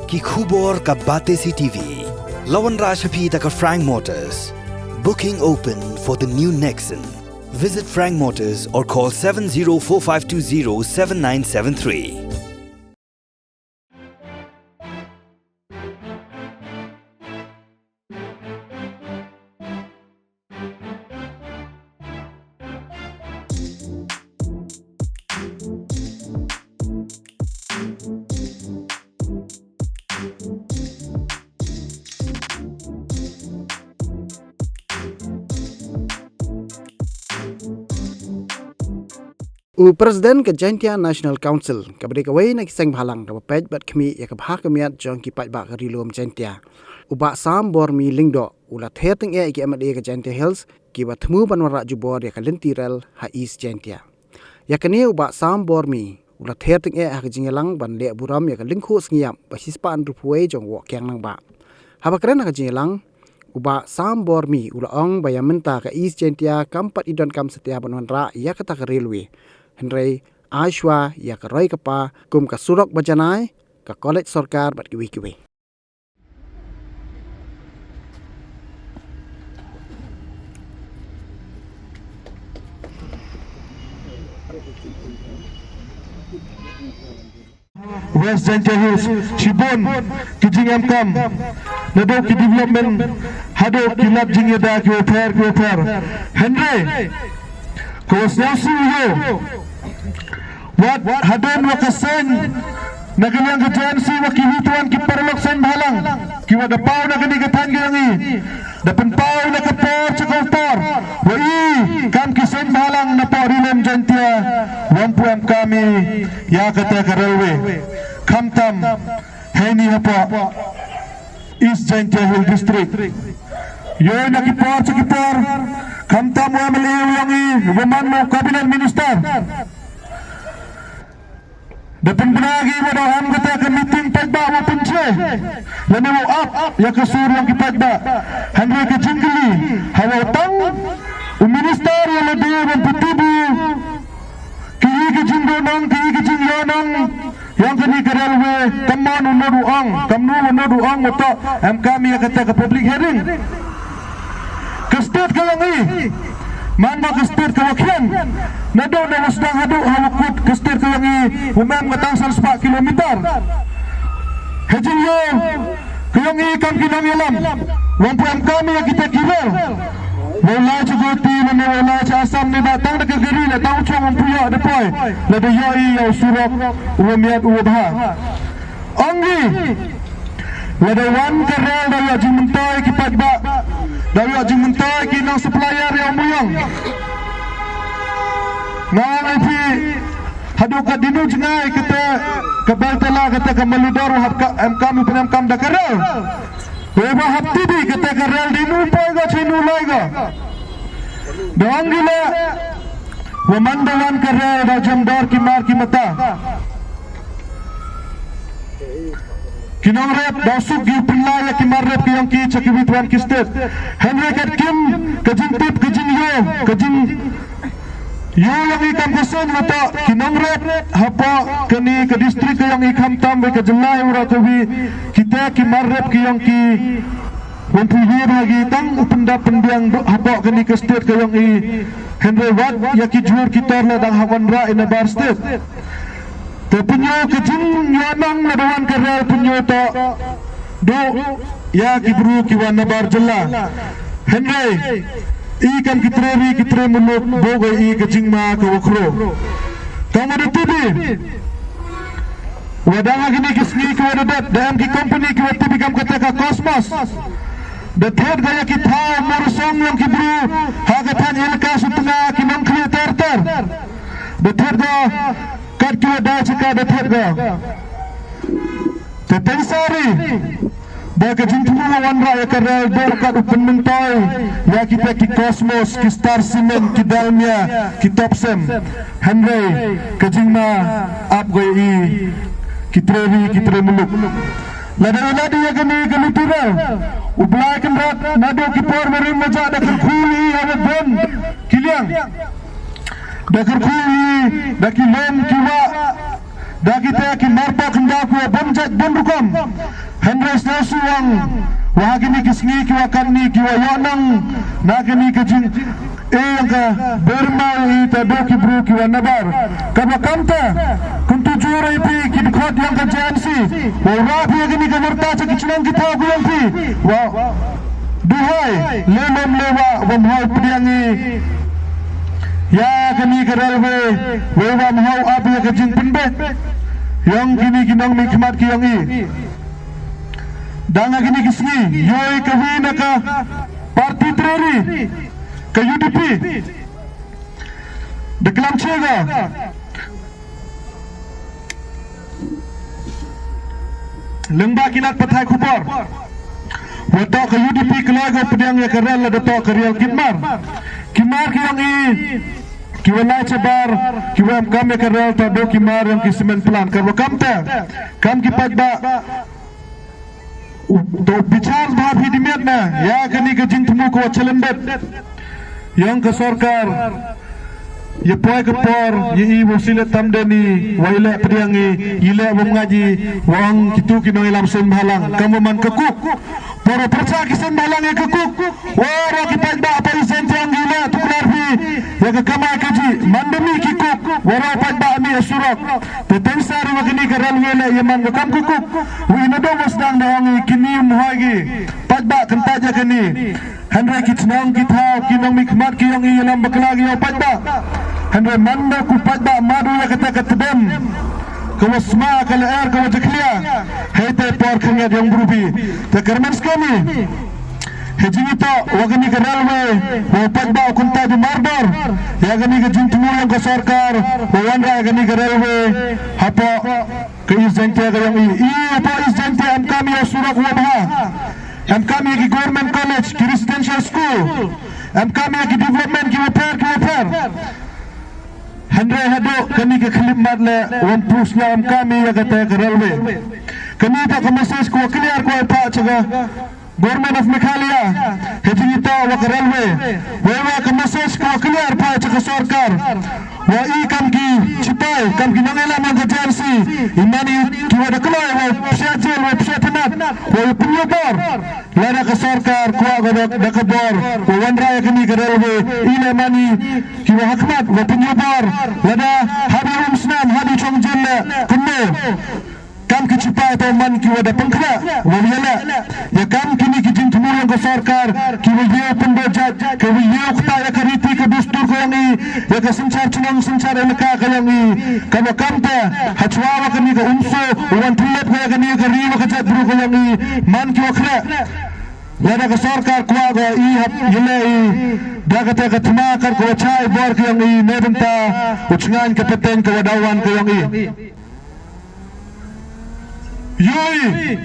ki khubor ka bate CTV. Lawan Rashapi taka Frank Motors. Booking open for the new Nexon. Visit Frank Motors or call 7045207973. Presiden ke Jaintia National Council kabadi kawai nak seng bhalang ka pej bat khmi ya ka bha kamiat jong ki paj ba ka rilom Jaintia uba sam bor mi lingdo ula theteng e ki amade ka Jaintia Hills ki bathmu banwara jubor ya ka lintirel ha East Jaintia ya kani uba sam bor mi ula theteng e ha ka jingelang ban le buram ya ka lingkhu sngiam ba sispan rupuai jong wo kyang nang ba ha ba kren ka jingelang uba sam bor mi ula ong ba ya menta ka East Jaintia kampat idon kam setia banwara ya ka ta ka railway Henry Ashwa ya ka roi kapa kum ka surok bajanai ka college sarkar bat kiwi-kiwi. West Jaintia Hills, Shibon, Kijing Amkam, Nado ki development, Hado ki lab jingeda ki oper, Henry, Kawasnyasi yo, Wat hadon wakasen nagalang kajansi wakihituan ki parlok sen bhalang ki wada pau nagani gatan gilangi dapan pau nakapor cakautor wa i kam ki sen bhalang na parilem Jaintia wampuam kami ya kata ka railway khamtam heni hapa East Jaintia Hill District yo nakipor cakipor khamtam wa maliw yangi waman mo cabinet minister Depan benagi pada ham kata ke meeting pagba wa punche lani wo up ya kasur yang kipagba Henry ke jingli hawa tang u minister ya lade ban putibu ki ke jingonang ki ke jingonang yang kini ke railway taman unodu ang kamnu unodu ang oto am kami ya kata ke public hearing ke state kalangi Mana kestir kawakian Nado na wasdang hadu hawakut kestir kalangi Umam ngatang 100 kilometer Hajin yo Kalangi kam kinang ilam Wampuan kami yang kita kira Wala cugoti wala asam ni batang na kagari na tau chong wampuya depoy Lada yai yaw surok uwamiat uwabha Anggi Lada wan karel dari ajing mentoy kipagba dari ajing mentoy kinang supplier yang muyang nang ipi hadu ka dinu jengai kata kabal tala kata kamaludor hapka kami penamkam dakarel beba haptibi kata karel dinu poiga chinu laiga doang gila wamandawan karel da jamdar kimar kimata Kinong rep dasuk gi penlaya kimar rep yang ki cakibituan ki state Henry kat kim kajin tip kajin yo yang ikam kosom lata kinong rep hapa kani ke distrik yang ikam tam ke jelai ura kawi kita kimar rep ki yang ki mempunyai bagi tang upenda pendiang hapa kani ke state yang i Henry wat ya ki jur kita la dang hawan ra in bar state Punyo kejin yanang nadawan karel punyo to do ya kibru kiwan nabar jella Henry ikan kitre muluk boga i kejing ma ke wakro kamu ditibi wadang agini kisni ke wadadat dan ki company ki watibi kam kata ka Cosmos the third gaya ki tha morosong yang kibru hagatan ilka sutna kinong kreator the third ga kat kira dah cakap dah terga tetap sari dah kejimpulan wan raya kerel berkat upen mentai ya kita ki Cosmos ki Star Cement ki Dalmia ki Topsem Henry kejingma up goi ki tre muluk lada ya kami tiral ublai kemrat nado ki por merim maja dah kerkuli ada bon kiliang Dakar kuli, daki lem kiwa, dagi te ki marpa kendaku bonjat bondukom Hendres nasuang wahagini kisngi ki wakanni ki wayanang nagini kejing yang ka bermau ita doki bru ki wanabar kabakamta kuntujura ipi ki dikhot yang ka jansi warapi agini ka warta sa kicunang kita ku yang pi wa duhai lelom lewa wamhau pediangi ya kini ka railway wewa mahau api ka jing penbe yang kini kinang mikmat ki yang i danga gini kisni yoi kawina ka parti treri ka UDP deklam chega lengba kinat pathai khupor wato ka UDP kelago pedang ya karel la dato karial kimar ki yang i kiwala cebar kiwam kam ya karel ta do kimar yang kismen plan ka wakam ta kam ki padba तो विचार भाव ही दिमेत ना या कनी के जिंग तुमु को चलंबत yang ke सरकार ये पोय के por ये i wosile tamdeni waile priangi ile mengaji wang kitu kino ilam sen balang kamu man kekuk para perca kisen balang ke kekuk ora kita ba apa isen yang gila tuklar bi ya ke kama kaji mandemi kikuk ora pada ami asurok te tensar wagini ke railway le yaman kam kekuk wi nado wasdang dawangi kini muhagi pada kenta ja kini Henry kitnang kita kinang mikmat ki yang ilam baklagi yang pada Henry manda ku pada madu ya kata katdem kamu sma kala air kamu jeklia hete por kenya yang berubi te kermens kami hejita wagani ke railway wa pada kunta di mardor ya gani ke jintumu yang ke sarkar wanda gani ke railway apa ke izente yang i apa izente am kami surak wa bah am kami ki government college ki residential school am kami ki development ki repair Henry hado kami ke klim madle wan pusna am kami ya kata ke railway kami ta ko message ko clear ko pa chaga government of Meghalaya hejita wa ke railway wa ka message ko clear pa chaga sarkar wa I kam ki chipai kam ki nangela man ka jansi imani ki wa daklai wa psajel wa psatanat wa punyabor lada ka sarkar ko agodok dakabor wa wanraya kami ke railway ile mani ki wa hakmat wa punyabor lada hadi umsnan hadi chongjel kunne kam ki chipai to man ki wa da pangkha wa yala ya kam kini ki jin tumurang ka sarkar ki wa ye pembajat ki wa ye ukta ya kariti ka dustur ko yang I ya ka sanchar chunang sanchar elaka ka yang I kama kamta hachwa wa kani ka umso wan tulep ka kani ka riwa ka jat buru ko yang I man ki wakra lada ka sarkar kwa ga I yele I dagata ka tmakar ko chai bor ka yang I nebenta uchngan ka peteng ka wadawan ka yang I yoi